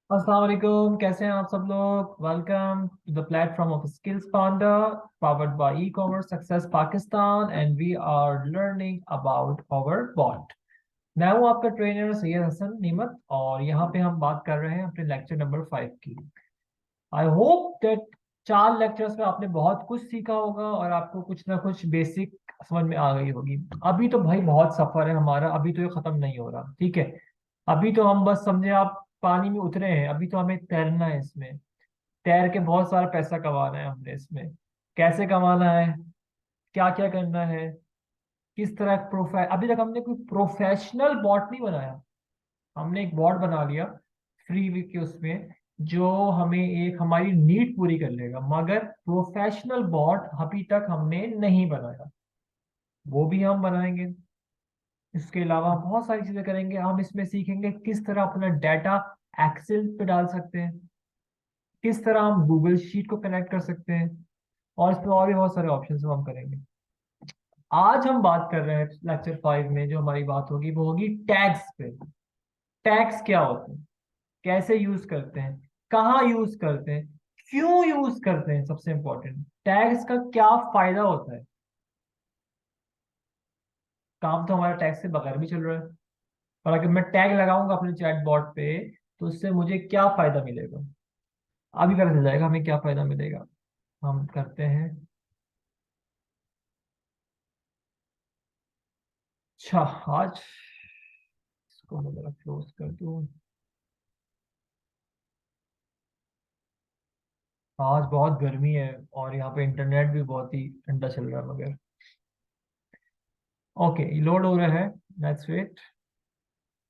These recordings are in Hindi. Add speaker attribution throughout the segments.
Speaker 1: अस्सलाम वालेकुम, कैसे हैं आप सब लोग। Welcome to the platform of skills panda, powered by e commerce success Pakistan, and we are learning about our bot. मैं हूं आपका ट्रेनर सैयद हसन नीमत, और यहाँ पे हम बात कर रहे हैं अपने लेक्चर नंबर 5 की। आई होप दैट 4 लेक्चर्स में आपने बहुत कुछ सीखा होगा और आपको कुछ ना कुछ बेसिक समझ में आ गई होगी। अभी तो भाई बहुत सफर है हमारा, अभी तो ये खत्म नहीं हो रहा, ठीक है। अभी तो हम बस समझे आप पानी में उतरे हैं, अभी तो हमें तैरना है इसमें। तैर के बहुत सारा पैसा कमाना है हमने इसमें। कैसे कमाना है, क्या क्या करना है, किस तरह अभी तक हमने कोई प्रोफेशनल बॉट नहीं बनाया। हमने एक बॉट बना लिया फ्री वीक के उसमें, जो हमें एक हमारी नीड पूरी कर लेगा, मगर प्रोफेशनल बॉट अभी तक हमने नहीं बनाया। वो भी हम बनाएंगे। इसके अलावा हम बहुत सारी चीजें करेंगे। हम इसमें सीखेंगे किस तरह अपना डाटा एक्सेल पे डाल सकते हैं, किस तरह हम गूगल शीट को कनेक्ट कर सकते हैं, और इसमें और भी बहुत सारे ऑप्शन हम करेंगे। आज हम बात कर रहे हैं लेक्चर 5 में, जो हमारी बात होगी वो होगी टैग्स पे। टैग्स क्या होते हैं, कैसे यूज करते हैं, कहाँ यूज करते हैं, क्यों यूज करते हैं, सबसे इंपॉर्टेंट टैग्स का क्या फायदा होता है। काम तो हमारा टैग से बगैर भी चल रहा है, और अगर मैं टैग लगाऊंगा अपने चैट बॉट पे तो उससे मुझे क्या फायदा मिलेगा। अभी पता चल जाएगा हमें क्या फायदा मिलेगा। हम करते हैं। अच्छा, आज इसको मैं जरा क्लोज कर दूं। आज बहुत गर्मी है और यहाँ पे इंटरनेट भी बहुत ही ठंडा चल रहा है, मगर ओके, लोड हो रहा है। Let's wait.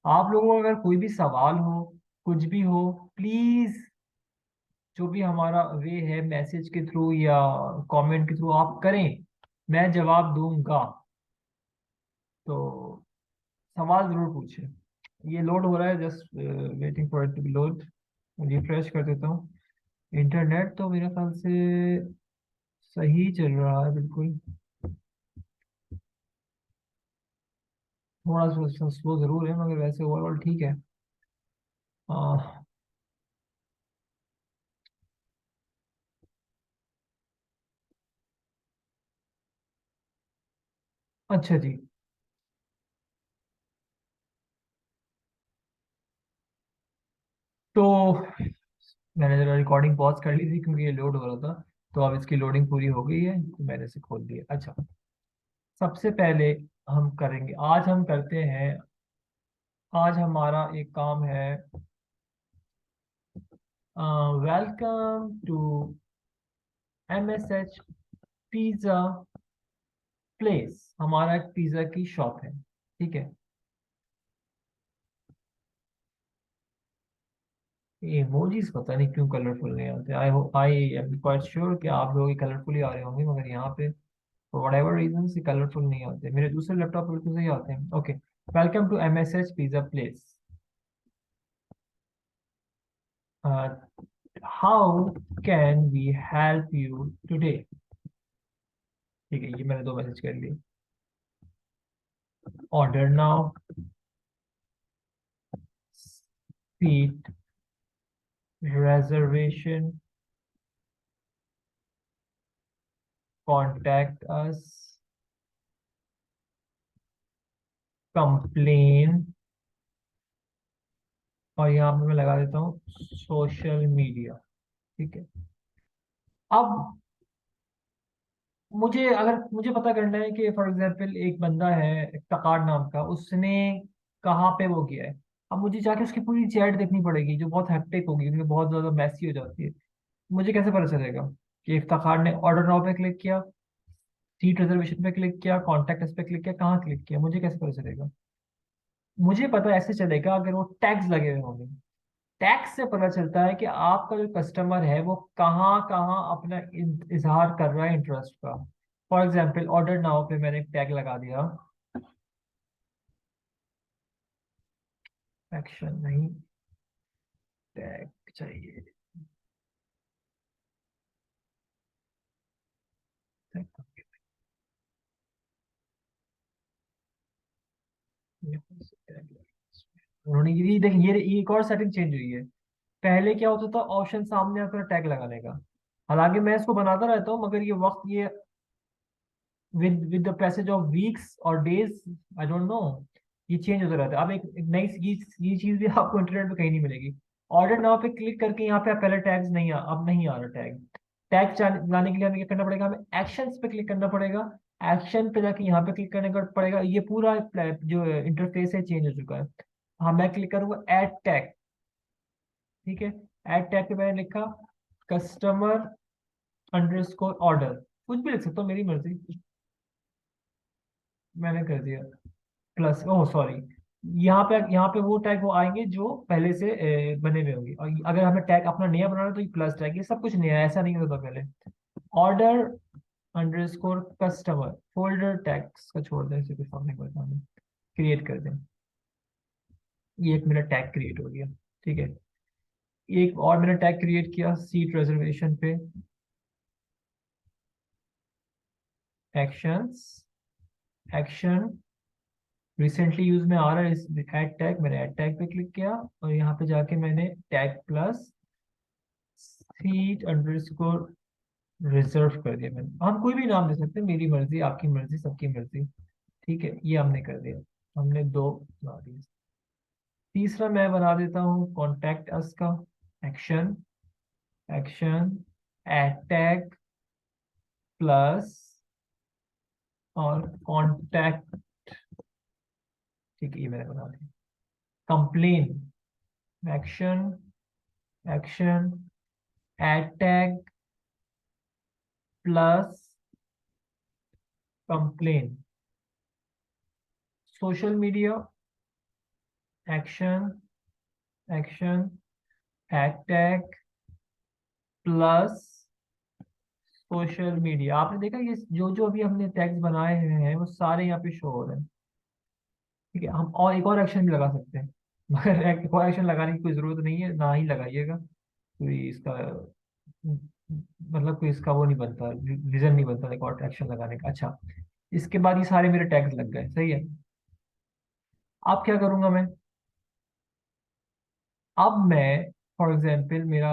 Speaker 1: आप लोगों को अगर कोई भी सवाल हो, कुछ भी हो, प्लीज जो भी हमारा वे है, मैसेज के थ्रू या कमेंट के थ्रू आप करें, मैं जवाब दूंगा। तो सवाल जरूर पूछें। ये लोड हो रहा है, just waiting for it to be load. Refresh कर देता हूँ। इंटरनेट तो मेरे ख्याल से सही चल रहा है बिल्कुल। थोड़ा सा स्लो जरूर है, मगर वैसे ओवरऑल ठीक है। आ, अच्छा जी। तो मैंने जरा रिकॉर्डिंग पॉज कर ली थी क्योंकि ये लोड हो रहा था। तो अब इसकी लोडिंग पूरी हो गई है तो मैंने इसे खोल दिया। अच्छा, सबसे पहले हम करेंगे, आज हम करते हैं, आज हमारा एक काम है। Welcome to MSH pizza place. हमारा एक पिज्जा की शॉप है, ठीक है। इमोजीज पता नहीं क्यों कलरफुल नहीं आते। आई एम क्वाइट श्योर कि आप लोग कलरफुल ही आ रहे होंगे, मगर यहाँ पे फॉर वट एवर रीजन से कलरफुल नहीं आते। मेरे दूसरे लैपटॉप बिल्कुल सही आते हैं। Okay, welcome to MSH pizza place. How can we help you today. ठीक है, ये मैंने 2 मैसेज कर लिए। Order now, seat reservation, contact us, complain, और यहाँ पे मैं लगा देता हूँ सोशल मीडिया। ठीक है। अब मुझे पता करना है कि फॉर एग्जांपल एक बंदा है, एक तकार नाम का, उसने कहाँ पे वो किया है। अब मुझे जाके उसकी पूरी चैट देखनी पड़ेगी, जो बहुत हेक्टिक होगी क्योंकि बहुत ज्यादा मैसी हो जाती है। मुझे कैसे पता चलेगा कि इफ्तार ने ऑर्डर नाउ पे क्लिक किया, सीट रिजर्वेशन पे क्लिक किया, कॉन्टैक्ट अस पे क्लिक किया, कहाँ क्लिक किया, मुझे कैसे पता चलेगा। मुझे पता ऐसे चलेगा अगर वो टैग्स लगे हुए होंगे। टैग्स से पता चलता है कि आपका जो कस्टमर है वो कहाँ कहाँ अपना इजहार कर रहा है इंटरेस्ट का। फॉर एग्जाम्पल ऑर्डर नाउ पे मैंने एक टैग लगा दिया। एक्शन नहीं, टैग चाहिए। उन्होंने ये देखिए, ये एक और सेटिंग चेंज हुई है। पहले क्या होता था, ऑप्शन सामने आता था टैग लगाने का। हालांकि मैं इसको बनाता रहता हूँ, मगर ये वक्त ये with the passage of weeks और डेज, आई डोंट नो, ये चेंज होता रहता है। अब एक नई ये चीज भी आपको इंटरनेट पे कहीं नहीं मिलेगी। ऑर्डर नाउ पे क्लिक करके यहाँ पे आप पहले टैग्स नहीं अब नहीं आ रहा टैग। टैग लाने के लिए हमें क्या करना पड़ेगा, हमें एक्शंस पे क्लिक करना पड़ेगा। एक्शन पे जाके यहाँ पे क्लिक करने का पड़ेगा। ये पूरा जो इंटरफेस है चेंज हो चुका है। हाँ, मैं क्लिक करूंगा ऐड टैग। ठीक है, ऐड टैग पे मैंने लिखा कस्टमर अंडरस्कोर ऑर्डर, कुछ भी लिख सकता हूँ, मेरी मर्जी। मैंने कर दिया प्लस, ओह सॉरी, यहाँ पे वो टैग वो आएंगे जो पहले से बने हुए होंगे। और अगर हमें टैग अपना नया बनाना है तो ये प्लस टैग, ये सब कुछ नया है, ऐसा नहीं होता पहले। Order underscore customer folder tags का छोड़ दें, इसे कुछ फर्क नहीं पड़ता, हमें क्रिएट कर दें। ये एक मेरा टैग क्रिएट हो गया। ठीक है, एक और मैंने टैग क्रिएट किया सीट रिजर्वेशन पे, एक्शंस, एक्शन रिसेंटली यूज में आ रहा है इस ऐड टैग, मैंने ऐड टैग पे क्लिक किया और यहाँ पे जाके मैंने tag plus seat underscore reserve कर दिया। मैंने, हम कोई भी नाम दे सकते हैं, मेरी मर्जी आपकी मर्जी सबकी मर्जी। ठीक है, ये हमने कर दिया, हमने दो बना दिए। तीसरा मैं बना देता हूँ कॉन्टैक्ट अस का, action, action add tag plus और कॉन्टैक्ट। ठीक है, ये मैंने बना दिया। Complain, action, action add tag plus complain. Social media, action, action add tag plus social media. आपने देखा ये जो जो अभी हमने टैग्स बनाए हुए हैं वो सारे यहाँ पे शो हो रहे हैं। ठीक है, हम और एक और एक्शन भी लगा सकते हैं, मगर एक और एक्शन लगाने की कोई जरूरत नहीं है, ना ही लगाइएगा। कोई इसका मतलब कोई इसका वो नहीं बनता, रीजन नहीं बनता एक और एक्शन लगाने का। अच्छा, इसके बाद ये सारे मेरे टैग्स लग गए, सही है। अब क्या करूंगा मैं, अब मैं फॉर एग्जाम्पल मेरा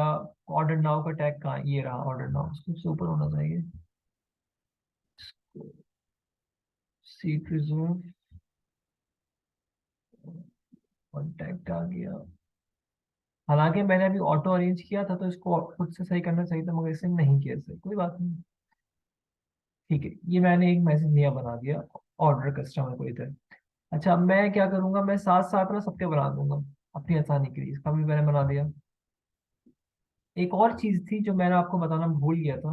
Speaker 1: ऑर्डर नाउ का टैग कहाँ, ये रहा ऑर्डर नाउ, उससे ऊपर होना चाहिए। सीट रिजर्व, कॉन्टैक्ट आ गया। हालांकि मैंने अभी ऑटो अरेंज किया था तो इसको खुद से सही करना चाहिए था, मगर इसे नहीं किया सही, कोई बात नहीं। ठीक है, ये मैंने एक मैसेज नया बना दिया ऑर्डर कस्टमर को इधर। अच्छा, अब मैं क्या करूंगा, मैं साथ साथ ना सबके बना दूंगा अपनी आसानी के लिए, इसका भी मैंने बना दिया। एक और चीज थी जो मैंने आपको बताना भूल गया था,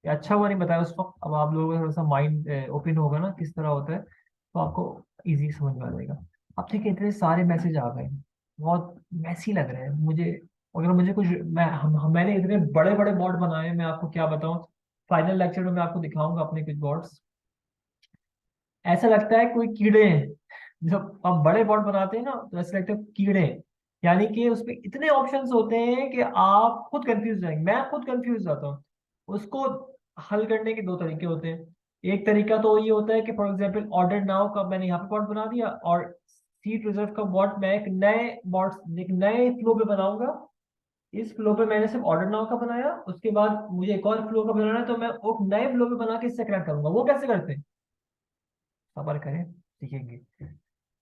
Speaker 1: ये अच्छा हुआ नहीं बताया उस वक्त, अब आप लोगों का थोड़ा सा माइंड ओपन होगा ना किस तरह होता है, तो आपको इजी समझ में आ जाएगा। अब ठीक है, इतने सारे मैसेज आ गए, बहुत मैसी लग रहे हैं मुझे। अगर मुझे कुछ, मैंने इतने बड़े बड़े बोर्ड बनाए हैं, मैं आपको क्या बताऊं। फाइनल लेक्चर में मैं आपको दिखाऊंगा अपने कुछ बोर्ड्स, ऐसा लगता है कोई कीड़े हैं। जब आप बड़े बोर्ड बनाते हैं ना तो ऐसा लगता है कीड़े हैं। यानी कि उसमें इतने ऑप्शंस होते हैं कि आप खुद कंफ्यूज जाएंगे, मैं खुद कंफ्यूज जाता हूँ। उसको हल करने के दो तरीके होते हैं। एक तरीका तो ये होता है कि फॉर एग्जांपल ऑर्डर नाउ का मैंने यहाँ पे बॉट बना दिया, और सीट रिजर्व का बॉट मैं एक नए फ्लो पे बनाऊंगा। इस फ्लो पे मैंने सिर्फ ऑर्डर नाउ का बनाया, उसके बाद मुझे एक और फ्लो का बनाना है तो मैं एक नए फ्लो पे बना के इससे कनेक्ट करूंगा। वो कैसे करते हैं, सबर करें, सीखेंगे।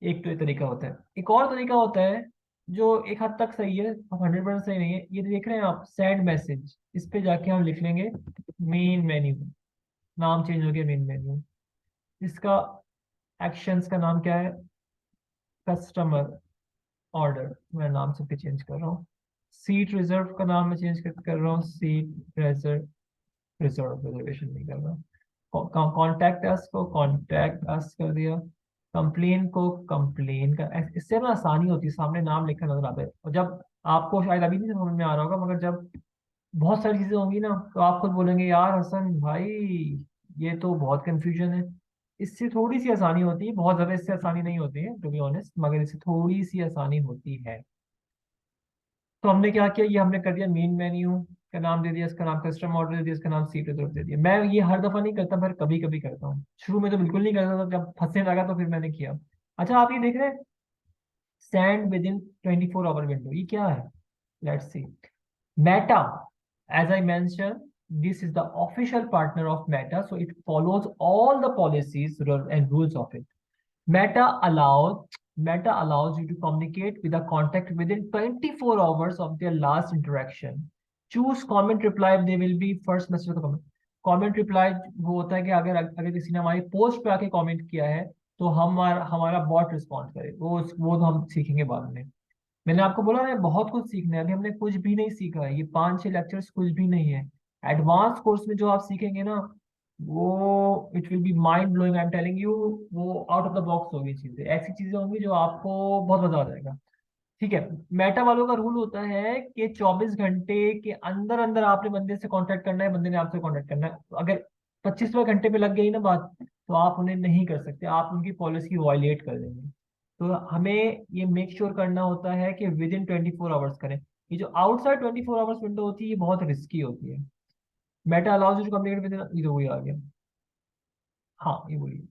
Speaker 1: एक तो ये तरीका होता है, एक और तरीका होता है जो एक हद तक सही है, अब 100% सही नहीं है। ये देख रहे हैं आप सेंड मैसेज, इस पे जाके हम लिख लेंगे मेन मेन्यू, नाम चेंज हो गया मेन मेन्यू। इसका एक्शंस का नाम क्या है, कस्टमर ऑर्डर, मैं नाम सबके चेंज कर रहा हूँ। सीट रिजर्व का नाम मैं चेंज कर रहा हूँ, सीट रिजर्व, रिजर्वेशन नहीं कर रहा। कॉन्टैक्ट अस को कॉन्टैक्ट अस कर दिया। कंप्लेन को कंप्लेन का, इससे ना आसानी होती है, सामने नाम लिखा नजर आता है। और जब आपको शायद अभी नहीं समझ में आ रहा होगा, मगर जब बहुत सारी चीजें होंगी ना तो आप खुद बोलेंगे यार हसन भाई, ये तो बहुत कंफ्यूजन है। इससे थोड़ी सी आसानी होती है, बहुत ज्यादा इससे आसानी नहीं होती है टू बी ऑनेस्ट, मगर इससे थोड़ी सी आसानी होती है। तो हमने क्या किया, ये हमने कर दिया मेन मेन्यू का नाम दे दिया, इसका नाम कस्टम ऑर्डर दे दिया, इसका नाम सीट रिजर्व दे दिया। मैं ये हर दफा नहीं करता, पर कभी कभी करता हूँ। शुरू में तो बिल्कुल नहीं करता था, जब फंसने लगा तो फिर मैंने किया। अच्छा, आप ये देख रहे हैं stand within 24 hour window, ये क्या है। Let's see. Meta, as I mentioned, this is the official partner of Meta, so it follows all the policies and rules of it. Meta allows Meta allows you to communicate with a contact within 24 hours of their last interaction. Choose comment reply, they will be first message of the comment. Comment reply वो होता है कि अगर अगर किसी ने हमारी पोस्ट पे आके कमेंट किया है तो हमारा हमारा बॉट रिस्पॉन्ड करे, वो तो हम सीखेंगे बाद में। मैंने आपको बोला ना बहुत कुछ सीखना है, अभी हमने कुछ भी नहीं सीखा है, ये 5-6 लेक्चर्स कुछ भी नहीं है। एडवांस कोर्स में जो आप सीखेंगे ना, वो it will be mind blowing, I am telling you. वो आउट ऑफ द बॉक्स होगी चीजें, ऐसी चीजें होंगी जो आपको बहुत मजा आ जाएगा। ठीक है। मेटा वालों का रूल होता है कि 24 घंटे के अंदर अंदर आपने बंदे से कांटेक्ट करना है, बंदे ने आपसे कांटेक्ट करना है। अगर 25वें घंटे पे लग गई ना बात, तो आप उन्हें नहीं कर सकते, आप उनकी पॉलिसी वायलेट कर देंगे। तो हमें ये मेक श्योर करना होता है कि विद इन 24 आवर्स करें। ये जो आउटसाइड 24 आवर्स विंडो होती है, ये बहुत रिस्की होती है। Meta allows you to communicate within, ये तो वही आ गया। हाँ, ये वही।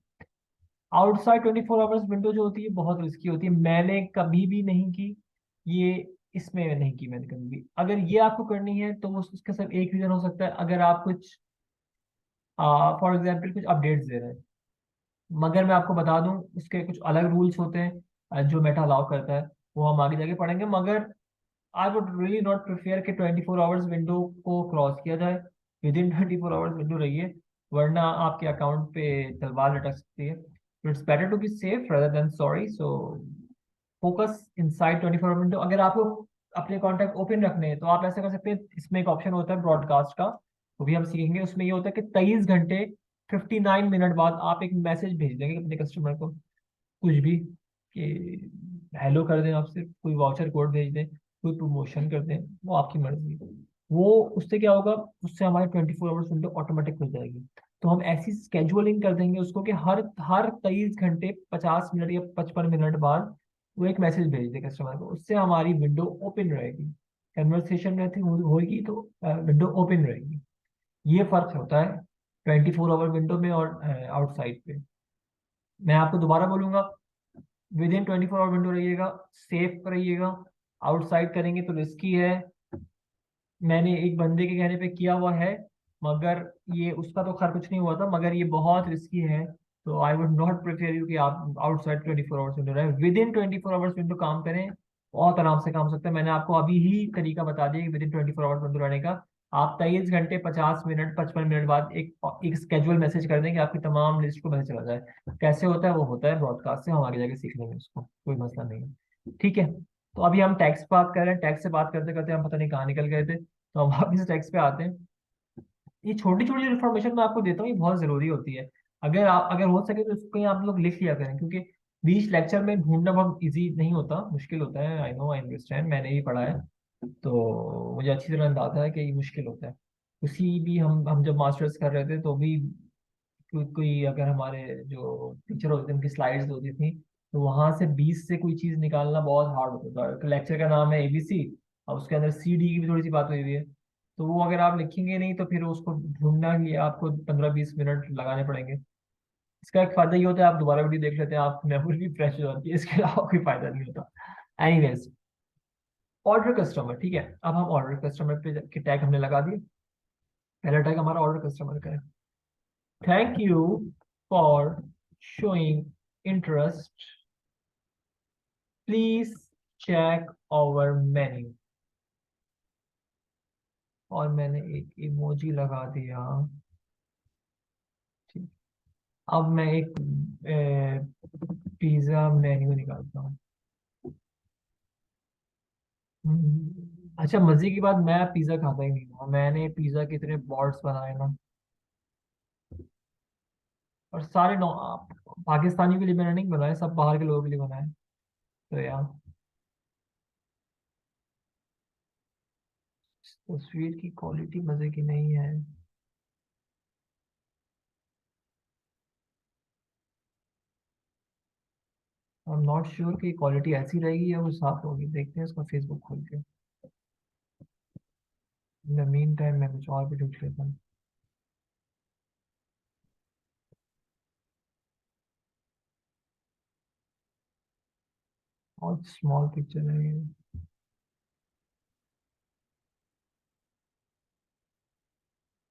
Speaker 1: आउटसाइड 24 आवर्स विंडो जो होती है बहुत रिस्की होती है, मैंने कभी भी नहीं की ये। इसमें नहीं की मैंने कभी भी। अगर ये आपको करनी है तो उसका सिर्फ एक रीजन हो सकता है, अगर आप कुछ फॉर एग्जाम्पल कुछ अपडेट्स दे रहे हैं। मगर मैं आपको बता दूं, उसके कुछ अलग रूल्स होते हैं जो मेटा अलाउ करता है, वो हम आगे जाके पढ़ेंगे। मगर I would really not prefer कि 24 आवर्स विंडो को क्रॉस किया जाए। विद इन 24 आवर्स विंडो रहिए, वरना आपके अकाउंट पे तलवार लटक सकती है। It's better to be safe rather than sorry. So focus inside 24 hour window. अगर आपको अपने कॉन्टैक्ट ओपन रखने हैं तो आप ऐसा कर सकते हैं, इसमें एक ऑप्शन होता है ब्रॉडकास्ट का, वो भी हम सीखेंगे। उसमें ये होता है कि 23 घंटे 59 मिनट बाद आप एक मैसेज भेज देंगे अपने कस्टमर को, कुछ भी, कि हेलो कर दें, आपसे कोई वाउचर कोड भेज दें, कोई प्रमोशन कर दें, वो आपकी मर्जी। वो उससे क्या होगा, उससे हमारी 24 आवर्स विंडो ऑटोमेटिक खुल जाएगी। तो हम ऐसी स्केजुअलिंग कर देंगे उसको कि हर हर 23 घंटे 50 मिनट या 55 मिनट बाद वो एक मैसेज भेज दे कस्टमर को, उससे हमारी विंडो ओपन रहेगी। कन्वर्सेशन रहती होगी तो विंडो ओपन रहेगी। ये फर्क होता है 24 आवर विंडो में और आउटसाइड पे। मैं आपको दोबारा बोलूंगा, विद इन 24 आवर विंडो रहिएगा, सेफ रहिएगा। आउटसाइड करेंगे तो रिस्की है। मैंने एक बंदे के कहने पे किया हुआ है, मगर ये उसका तो खैर कुछ नहीं हुआ था, मगर ये बहुत रिस्की है। तो I would not prefer you कि आप आउटसाइड 24 आवर्स विंडो रहे, विद इन 24 आवर्स विंडो काम करें। बहुत आराम से काम हो सकता है। मैंने आपको अभी ही तरीका बता दिया कि विद इन 24 आवर्स विंडो रहने का। आप 23 घंटे 50 मिनट 55 मिनट बाद एक एक स्केजुअल मैसेज कर देंगे, आपकी तमाम लिस्ट को मैसेज चला जाए। कैसे होता है, वो होता है ब्रॉडकास्ट से, हम आगे जाके सीख लेंगे उसको, कोई मसला नहीं है। ठीक है। तो अभी हम टैक्स बात कर रहे हैं, टैक्स से बात करते करते हम पता नहीं कहाँ निकल गए थे। तो हम वापिस टैक्स पे आते हैं। ये छोटी छोटी इन्फॉर्मेशन मैं आपको देता हूँ, ये बहुत जरूरी होती है। अगर हो सके तो इसको कहीं आप लोग लिख लिया करें, क्योंकि बीच लेक्चर में ढूंढना बहुत इजी नहीं होता, मुश्किल होता है। आई नो, आई अंडरस्टैंड, मैंने ही पढ़ा है, तो मुझे अच्छी तरह अंदाजा है कि ये मुश्किल होता है। उसी भी हम जब मास्टर्स कर रहे थे तो भी कोई अगर हमारे जो टीचर होते थे उनकी स्लाइड्स होती थी, तो वहां से 20 से कोई चीज निकालना बहुत हार्ड होता था। लेक्चर का नाम है एबीसी, और उसके अंदर सी डी की भी थोड़ी सी बात हुई हुई है। तो वो अगर आप लिखेंगे नहीं तो फिर उसको ढूंढना के लिए आपको 15-20 मिनट लगाने पड़ेंगे। इसका एक फायदा ये होता है, आप दोबारा वीडियो देख लेते हैं, आप मेमोरी भी फ्रेश हो जाती है, इसके अलावा कोई फायदा नहीं होता। एनीवेज, ऑर्डर कस्टमर, ठीक है। अब हम ऑर्डर कस्टमर पे टैग हमने लगा दिए। पहला टैग हमारा ऑर्डर कस्टमर का है। Thank you for showing interest, please check our menu। और मैंने एक इमोजी लगा दिया। ठीक। अब मैं एक पिज्जा मेन्यू निकालता हूँ। अच्छा, मजे की बात, मैं पिज्जा खाता ही नहीं हूँ, मैंने पिज्जा के इतने बॉट्स बनाए ना, और सारे पाकिस्तानी के लिए मैंने नहीं बनाए, सब बाहर के लोगों के लिए बनाए। तो यार, तस्वीर की क्वालिटी मजे की नहीं है। आई एम नॉट श्योर कि क्वालिटी ऐसी रहेगी या वो साफ होगी, देखते हैं इसका फेसबुक खोल के। इन द मीन टाइम मैं कुछ और भी ढूंढ लेता हूँ। बहुत स्मॉल पिक्चर है ये।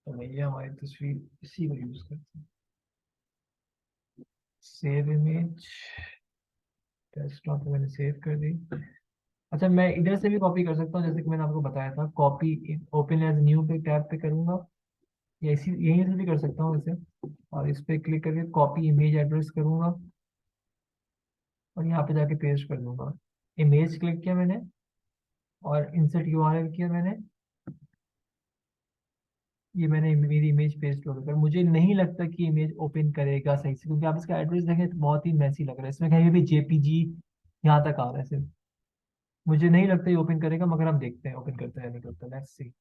Speaker 1: तो भैया हमारी तस्वीर इसी को यूज करते हैं। सेव इमेज, डेस्कटॉप पे मैंने सेव कर दी। अच्छा, मैं इधर से भी कॉपी कर सकता हूँ, जैसे कि मैंने आपको बताया था, कॉपी ओपन एज न्यू पे टैब पे करूंगा, या इसी यहीं से भी कर सकता हूँ इसे। और इस पे क्लिक करके कॉपी इमेज एड्रेस करूंगा और यहाँ पे जाके पेस्ट कर दूंगा। इमेज क्लिक किया मैंने और इंसर्ट यूआरएल किया मैंने। ये मैंने मेरी इमेज पेस्ट हो गई, पर मुझे नहीं लगता कि इमेज ओपन करेगा सही से, क्योंकि आप इसका एड्रेस देखें तो बहुत ही मैसी लग रहा है, इसमें कहीं भी जेपीजी यहाँ तक आ रहा है सिर्फ। मुझे नहीं लगता ये ओपन करेगा, मगर हम देखते हैं ओपन करता है या नहीं करता। Let's see.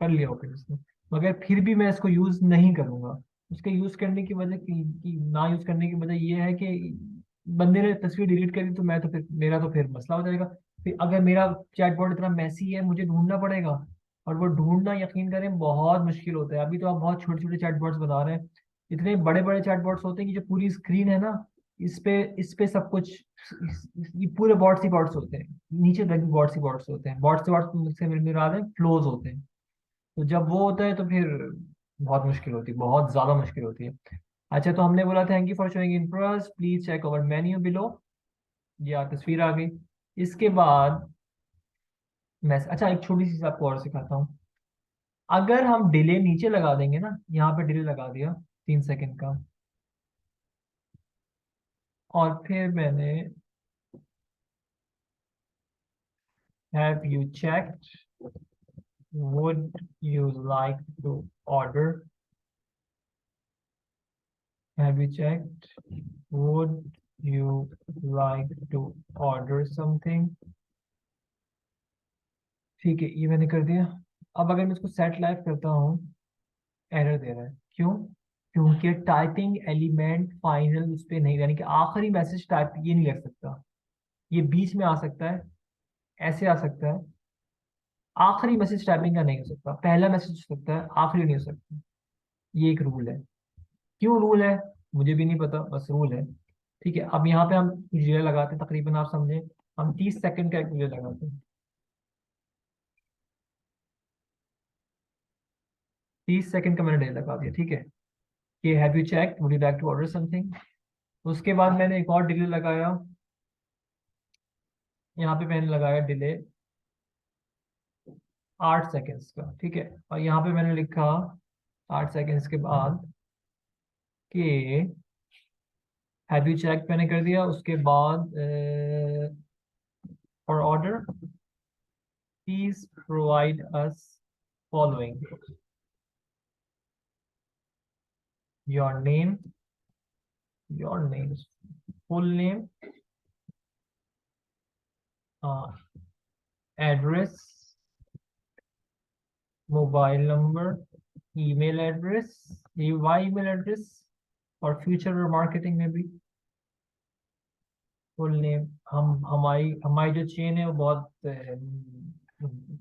Speaker 1: कर लिया ओपन इसने, मगर फिर भी मैं इसको यूज नहीं करूंगा। उसके यूज करने की वजह की ना यूज करने की वजह ये है कि बंदे ने तस्वीर डिलीट करी, तो मैं तो फिर मेरा तो फिर मसला हो जाएगा। फिर अगर मेरा चैटबॉट इतना मैसी है, मुझे ढूंढना पड़ेगा, और वो ढूंढना यकीन करें बहुत मुश्किल होता है। अभी तो आप बहुत छोटे छोटे चैटबॉट्स बता रहे हैं, इतने बड़े बड़े चैटबॉट्स होते हैं कि जो पूरी स्क्रीन है ना, इस पे सब कुछ, ये पूरे बॉट्स ही बॉट्स होते हैं, नीचे तक भी बॉट्स ही बॉट्स होते हैं। बॉट्स से बॉट्स से मेरे आ रहे हैं, फ्लोज होते हैं। तो जब वो होता है तो फिर बहुत मुश्किल होती है, बहुत ज्यादा मुश्किल होती है। अच्छा, तो हमने बोला thank you for showing interest, please check our menu below. ये तस्वीर आ गई। इसके बाद मैं, अच्छा एक छोटी सी चीज आपको और सिखाता हूँ। अगर हम डिले नीचे लगा देंगे ना, यहाँ पे डिले लगा दिया 3 सेकंड का, और फिर मैंने have you checked, would you like to order, have you checked, would you like to order something. ठीक है, ये मैंने कर दिया। अब अगर मैं इसको सेट लाइव करता हूँ, एरर दे रहा है, क्यों? क्योंकि टाइपिंग एलिमेंट फाइनल उस पर नहीं, यानी कि आखिरी मैसेज टाइप ये नहीं लिख सकता। ये बीच में आ सकता है, ऐसे आ सकता है। आखिरी मैसेज टाइपिंग का नहीं हो सकता, पहला मैसेज हो सकता है, आखिरी नहीं हो सकता। ये एक रूल है। क्यों रूल है मुझे भी नहीं पता, बस रूल है। ठीक है, अब यहाँ पे हम कुछ डिले लगाते हैं, तकरीबन आप समझे, हम 30 सेकंड का एक डिले लगाते हैं। 30 सेकंड का मैंने डिले लगा दिया, ठीक है। कि have you check, would you like to order something. उसके बाद मैंने एक और डिले लगाया, यहाँ पे मैंने लगाया डिले 8 सेकेंड्स का, ठीक है। और यहाँ पे मैंने लिखा 8 सेकेंड्स के बाद कि हैव यू चेक मैंने कर दिया। उसके बाद for order please provide us following, your name, your name, full name, address, mobile number, email address, ये वाई ईमेल एड्रेस, और फ्यूचर और मार्केटिंग में भी फुल नेम। हम हमारी हमारी जो चेन है वो बहुत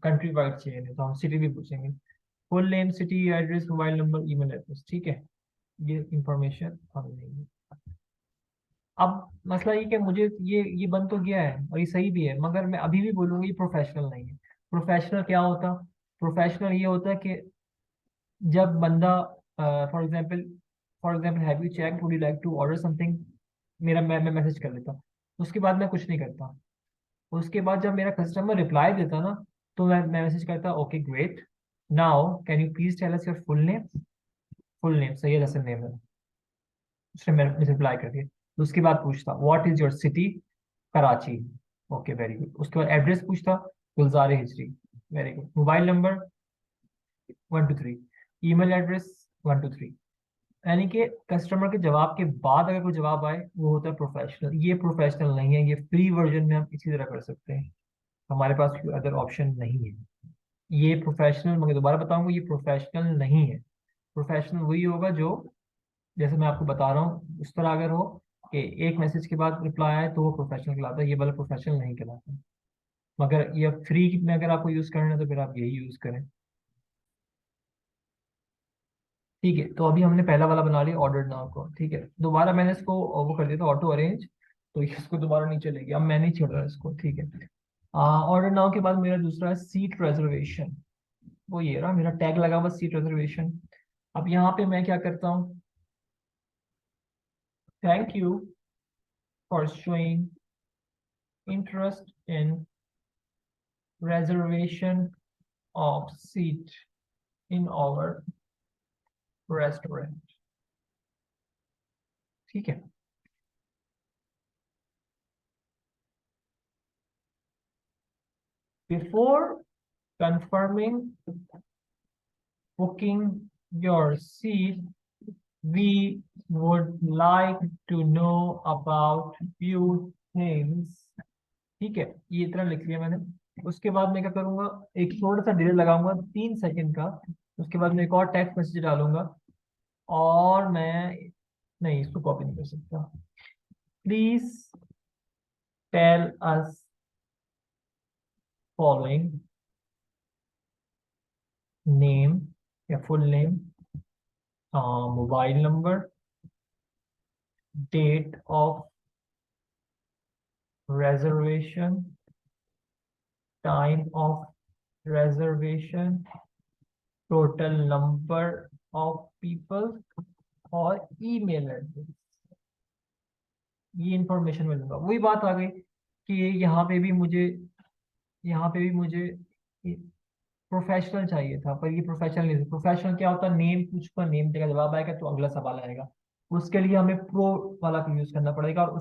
Speaker 1: कंट्री वाइड चेन है, तो हम सिटी भी पूछेंगे। Full name, city, address, mobile number, email address, ठीक है। ये इंफॉर्मेशन हम लेंगे। अब मसला ये कि मुझे ये बन तो गया है और ये सही भी है, मगर मैं अभी भी बोलूंगा ये प्रोफेशनल नहीं है। प्रोफेशनल क्या होता? प्रोफेशनल ये होता है कि जब बंदा, for example have you check, would you like to order something, मेरा मैं मैसेज कर लेता, उसके बाद मैं कुछ नहीं करता। उसके बाद जब मेरा कस्टमर रिप्लाई देता ना, तो मैं मैसेज करता, okay great, now can you please tell us your full name. Full name Syed Hasan name है, उसने मेरे रिप्लाई कर दिया। तो उसके बाद पूछता what is your city, Karachi, okay very good. उसके बाद एड्रेस पूछता, Gulzar Hijri, very good. Mobile number 123, email address 123। यानी कि कस्टमर के जवाब के बाद अगर कोई जवाब आए, वो होता है प्रोफेशनल। ये प्रोफेशनल नहीं है, ये फ्री वर्जन में हम इसी तरह कर सकते हैं, हमारे पास कोई अदर ऑप्शन नहीं है। ये प्रोफेशनल, मैं दोबारा बताऊंगा, ये प्रोफेशनल नहीं है। प्रोफेशनल वही होगा जो, जैसे मैं आपको बता रहा हूँ उस तरह अगर हो कि एक मैसेज के बाद रिप्लाई आए, तो वो प्रोफेशनल कहलाता है, ये वाला प्रोफेशनल नहीं कहलाता। मगर ये फ्री में अगर आपको यूज करना है तो फिर आप यही यूज करें। ठीक है, तो अभी हमने पहला वाला बना लिया ऑर्डर नाउ को, ठीक है। दोबारा मैंने इसको वो कर दिया था ऑटो अरेंज, तो ये इसको दोबारा नहीं चलेगी, अब मैं नहीं छोड़ रहा इसको, ठीक है। ऑर्डर नाउ के बाद मेरा दूसरा है सीट रिजर्वेशन। वो ये रहा मेरा टैग लगा हुआ सीट रिजर्वेशन। अब यहाँ पे मैं क्या करता हूँ, thank you for showing interest in reservation of seat in our restaurant। ठीक है। Before confirming booking your seat, we would like to know about few things। ठीक है, ये इतना लिख लिया मैंने। उसके बाद मैं क्या करूंगा, एक थोड़ा सा डिले लगाऊंगा 3 सेकंड का। उसके बाद मैं एक और टेक्स्ट मैसेज डालूंगा। और मैं नहीं, इसको कॉपी नहीं कर सकता। Please tell us following name या full name, mobile number, date of reservation, time of reservation, total number of people और ईमेल एड्रेस। ये इंफॉर्मेशन मिलूंगा। वही बात आ गई कि यहाँ पे भी मुझे प्रोफेशनल चाहिए था, पर ये प्रोफेशनल नहीं। प्रोफेशनल क्या होता है, नेम कुछ पर नेम का जवाब आएगा तो अगला सवाल आएगा। उसके लिए हमें प्रो वाला यूज करना पड़ेगा, और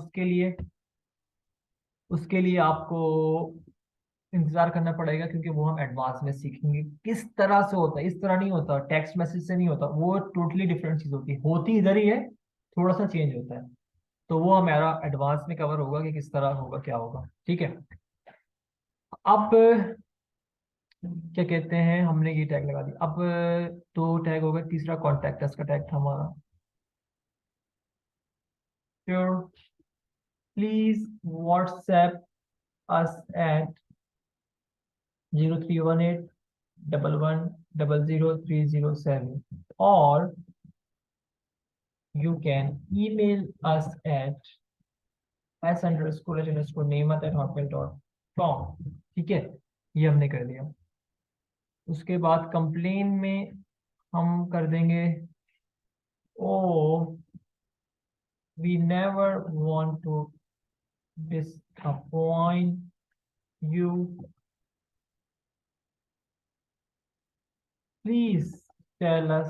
Speaker 1: उसके लिए आपको इंतजार करना पड़ेगा, क्योंकि वो हम एडवांस में सीखेंगे किस तरह से होता है। इस तरह नहीं होता, टेक्स्ट मैसेज से नहीं होता, वो टोटली डिफरेंट चीज होती इधर ही है, थोड़ा सा चेंज होता है। तो वो हमारा एडवांस में कवर होगा कि किस तरह होगा, क्या होगा। ठीक है। अब क्या कहते हैं, हमने ये टैग लगा दिया। अब तो टैग होगा, तीसरा कॉन्टैक्ट का टैग था हमारा। Sure please WhatsApp us eight 031811100307, or you can email us at s_h_nemat@hotmail.com। ठीक है, ये हमने कर दिया। उसके बाद कंप्लेन में हम कर देंगे, ओ we never want to disappoint you, please tell us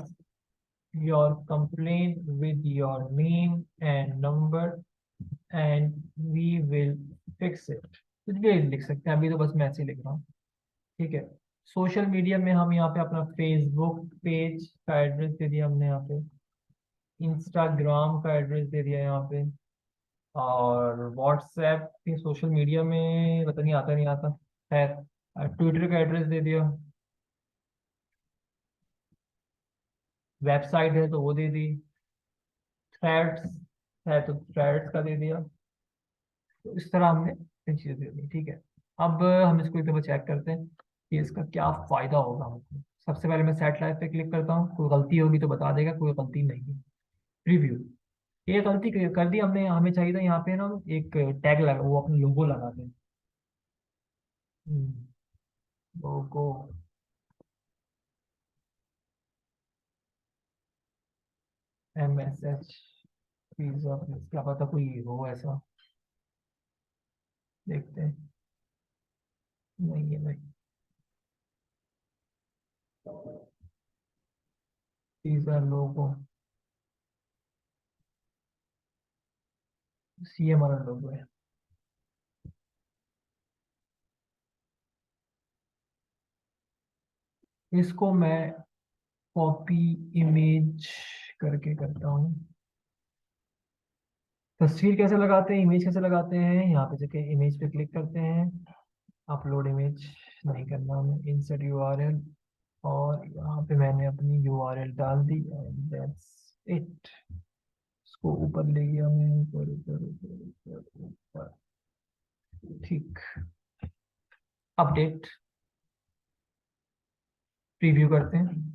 Speaker 1: your complaint with your name and number and we will fix it। कुछ भी लिख सकते हैं, अभी तो बस मैं ऐसे ही लिख रहा हूँ। ठीक है। सोशल मीडिया में हम यहाँ पे अपना फेसबुक पेज का एड्रेस दे दिया हमने यहाँ पे, इंस्टाग्राम का एड्रेस दे दिया यहाँ पे, और व्हाट्सएप के सोशल मीडिया में पता नहीं आता नहीं आता है, ट्विटर का एड्रेस दे दिया, वेबसाइट है तो वो दे दी, थ्रेड्स है तो थ्रेड्स का दे दिया। तो इस तरह हमने इन चीज़ें दे दी। ठीक है। अब हम इसको एक दफा चेक करते हैं कि इसका क्या फायदा होगा हमको। सबसे पहले मैं सेट लाइफ पे क्लिक करता हूँ, कोई गलती होगी तो बता देगा, कोई गलती नहीं है। रिव्यू, ये गलती कर दी हमने। हमें चाहिए था यहाँ पे ना एक टैग लगा, वो अपना लोगो लगा दें। लोगो, MSH पिज्जा प्लेस, क्या पता कोई हो ऐसा, देखते हैं। नहीं है नहीं, पिज्जा लोगो, सी हमारा लोगो है। इसको मैं कॉपी इमेज करके करता हूँ। तस्वीर कैसे लगाते हैं, इमेज कैसे लगाते हैं, यहाँ पे जाके इमेज पे क्लिक करते हैं। अपलोड इमेज नहीं करना हमें, इंसर्ट यूआरएल, और यहाँ पे मैंने अपनी यूआरएल डाल दी एंड दैट्स इट। इसको ऊपर ले गया मैं, ऊपर ऊपर ऊपर ऊपर ऊपर। ठीक, अपडेट, प्रीव्यू करते हैं।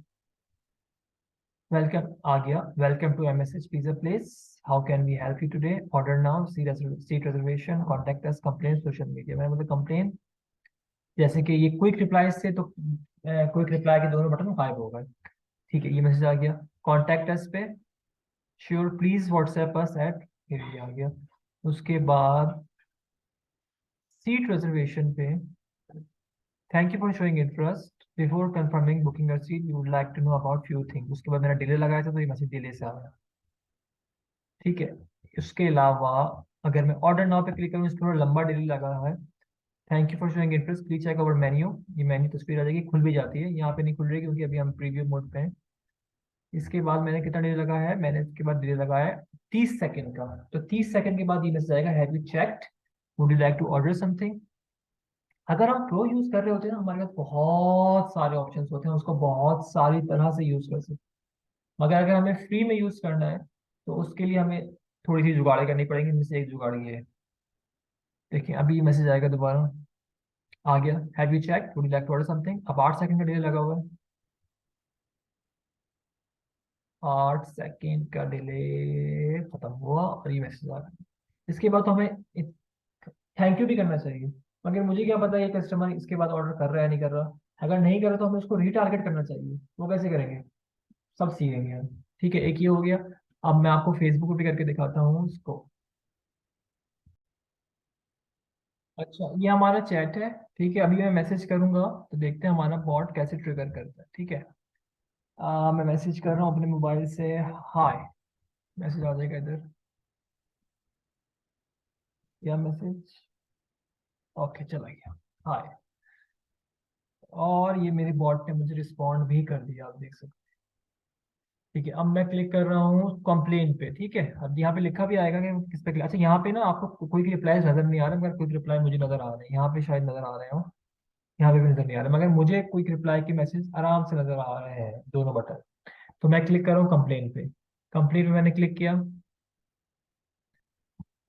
Speaker 1: वेलकम आ गया, welcome to MSH pizza place, how can we help you today, order now, seat reservation, contact us, complain, social media. मैंने बोला कंप्लेन, जैसे कि ये क्विक रिप्लाई से तो क्विक रिप्लाई के दोनों बटन गायब हो गए। ठीक है, ये मैसेज आ गया। कॉन्टैक्ट अस पे sure please WhatsApp us at, ये आ गया। उसके बाद सीट रिजर्वेशन पे thank you for showing interest before confirming booking your seat we would like to know about few things. उसके बाद मैंने डिले लगाया था तो ये मैसेज डिले से आया। ठीक है, उसके अलावा अगर मैं ऑर्डर नाउ पे क्लिक करूँ, इस थोड़ा लंबा डिले लगा है। Thank you for showing interest please check our menu. ये मेन्यू तस्वीर आ जाएगी, खुल भी जाती है, यहाँ पे नहीं खुल रही क्योंकि अभी हम प्रीव्यू मोड पे हैं। इसके बाद मैंने कितना डिले लगाया है, मैंने इसके बाद डिले लगाया है 30 सेकंड का। तो 30 सेकंड के बाद ये मैसेज आएगा, have you checked, would you like to order something. अगर हम प्रो यूज कर रहे होते हैं ना, हमारे पास बहुत सारे ऑप्शंस होते हैं, उसको बहुत सारी तरह से यूज कर सकते हैं। मगर अगर हमें फ्री में यूज करना है तो उसके लिए हमें थोड़ी सी जुगाड़े करनी पड़ेंगी। इनमें से एक जुगाड़ ये है, देखिए अभी ये मैसेज आएगा दोबारा, आ गया, have you check would you like to order something. अब 8 सेकंड का डिले लगा हुआ है, 8 सेकंड का डिले खत्म हुआ और ये मैसेज आ गया। इसके बाद तो हमें थैंक यू भी करना चाहिए, मगर मुझे क्या पता ये कस्टमर इसके बाद ऑर्डर कर रहा है नहीं कर रहा। अगर नहीं कर रहा तो हमें उसको रीटारगेट करना चाहिए। वो कैसे करेंगे, सब सीखेंगे हम। ठीक है, एक ये हो गया। अब मैं आपको फेसबुक पे करके दिखाता हूँ इसको। अच्छा, ये हमारा चैट है। ठीक है, अभी मैं मैसेज करूंगा तो देखते हैं हमारा बॉट कैसे ट्रिगर करता है। ठीक है, मैं मैसेज कर रहा हूँ अपने मोबाइल से, हाय। मैसेज आ जाएगा इधर, या मैसेज, ओके चला गया, हाय। और ये मेरे बॉट ने मुझे रिस्पॉन्ड भी कर दिया, आप देख सकते हैं। ठीक है, अब मैं क्लिक कर रहा हूँ कंप्लेन पे। ठीक है, अब यहाँ पे लिखा भी आएगा कि किस पे क्लिक। अच्छा, यहाँ पे ना आपको कोई रिप्लाई नजर नहीं आ रहा, मगर कोई रिप्लाई मुझे नजर आ रहे हैं। यहाँ पे शायद नजर आ रहे हो, यहाँ पे भी नजर नहीं आ रहा, मगर मुझे क्विक रिप्लाई के मैसेज आराम से नजर आ रहे हैं, दोनों बटन। तो मैं क्लिक कर रहा हूँ कंप्लेन पे। कंप्लेन पे मैंने क्लिक किया।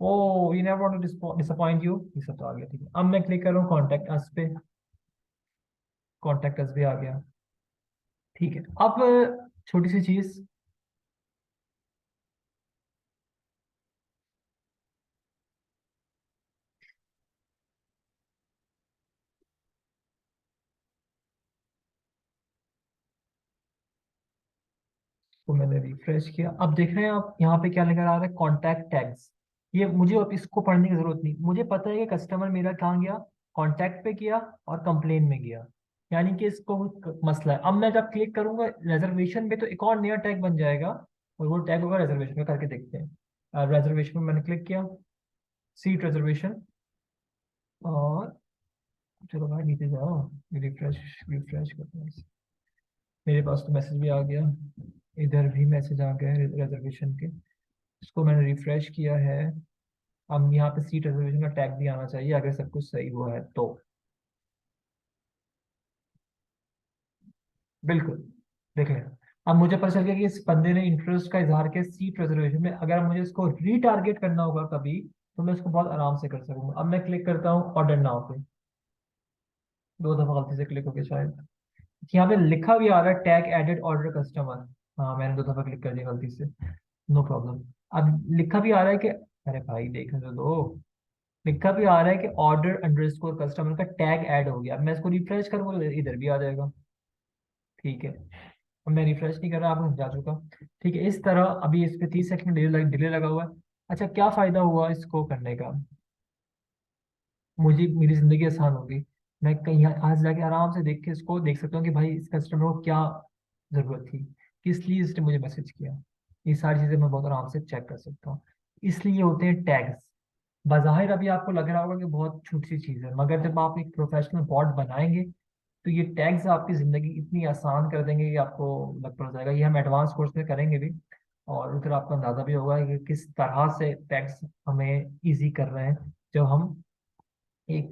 Speaker 1: Oh, we never want to disappoint you, ये सब तो आ गया। ठीक है, अब मैं क्लिक कर रहा हूँ कॉन्टेक्ट अस पे। कॉन्टेक्ट अस भी आ गया। ठीक है, अब छोटी सी चीज, तो मैंने रिफ्रेश किया। अब देख रहे हैं आप यहाँ पे क्या लिखा आ रहा है, कॉन्टैक्ट टैग्स। ये मुझे अब इसको पढ़ने की जरूरत नहीं, मुझे पता है कि कस्टमर मेरा कहाँ गया, कॉन्टैक्ट पे किया और कंप्लेन में गया, यानी कि इसको मसला है। अब मैं जब क्लिक करूंगा रिजर्वेशन पे तो एक और नया टैग बन जाएगा, और वो टैग होगा रिजर्वेशन में। करके देखते हैं। रिजर्वेशन में मैंने क्लिक किया, सीट रिजर्वेशन, और चलो भाई नीचे जाओ, रिफ्रेश रिफ्रेश करते हैं। मेरे पास तो मैसेज भी आ गया, इधर भी मैसेज आ गया है रिजर्वेशन के। इसको मैंने रिफ्रेश किया है। अब यहाँ पे सीट रिजर्वेशन का टैग भी आना चाहिए अगर सब कुछ सही हुआ है तो। बिल्कुल, देख लें। अब मुझे पता चल गया कि इस बंदे ने इंटरेस्ट का इजहार किया सीट रिजर्वेशन में। अगर मुझे इसको रीटारगेट करना होगा कभी तो मैं इसको बहुत आराम से कर सकूंगा। अब मैं क्लिक करता हूँ ऑर्डर नाउ पे, 2 दफा गलती से क्लिक हो गया शायद। यहाँ पे लिखा भी आ रहा है टैग एडेड ऑर्डर कस्टमर। हाँ, मैंने 2 दफा क्लिक कर दिया गलती से, नो प्रॉब्लम। अब लिखा भी आ रहा है कि, अरे भाई देखने तो दो, लिखा भी आ रहा है कि ऑर्डर अंडरस्कोर कस्टमर का टैग ऐड हो गया। अब मैं इसको रिफ्रेश करूंगा तो इधर भी आ जाएगा। ठीक है, अब मैं रिफ्रेश नहीं कर रहा, आपको जा चुका। ठीक है, इस तरह अभी इस पे 30 सेकंड डिले लगा हुआ है। अच्छा, क्या फायदा हुआ इसको करने का, मुझे मेरी जिंदगी आसान होगी। मैं कहीं आज जाके आराम से देख के इसको देख सकता हूँ कि भाई इस कस्टमर को क्या जरूरत थी, किस लिए इसने मुझे मैसेज किया। ये सारी चीजें मैं बहुत आराम से चेक कर सकता हूँ। इसलिए होते हैं टैग्स। बाज़ाहिर अभी आपको लग रहा होगा कि बहुत छोटी सी चीज़ है, मगर जब आप एक प्रोफेशनल बॉट बनाएंगे तो ये टैग्स आपकी ज़िंदगी इतनी आसान कर देंगे कि आपको लग पड़ जाएगा। ये हम एडवांस कोर्स में करेंगे भी, और उधर आपको अंदाज़ा भी होगा कि किस तरह से टैग्स हमें इजी कर रहे हैं जब हम एक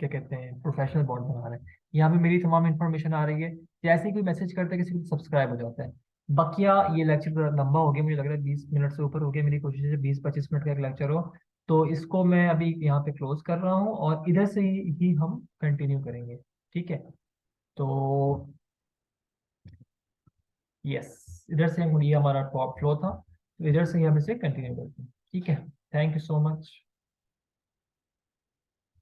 Speaker 1: क्या कहते हैं प्रोफेशनल बॉट बना रहे हैं। यहाँ पे मेरी तमाम इन्फॉर्मेशन आ रही है, जैसे ही कोई मैसेज करता है किसी को सब्सक्राइब हो जाता है। बकिया ये लेक्चर थोड़ा लंबा हो गया, मुझे लग रहा है 20 मिनट से ऊपर हो गया। मेरी कोशिश है 20-25 मिनट का एक लेक्चर हो। तो इसको मैं अभी यहाँ पे क्लोज कर रहा हूँ और इधर से ही हम कंटिन्यू करेंगे। ठीक है, तो यस, इधर से हम, ये हमारा टॉप फ्लो था, तो इधर से ही हम इसे कंटिन्यू करते हैं। ठीक है, थैंक यू सो मच।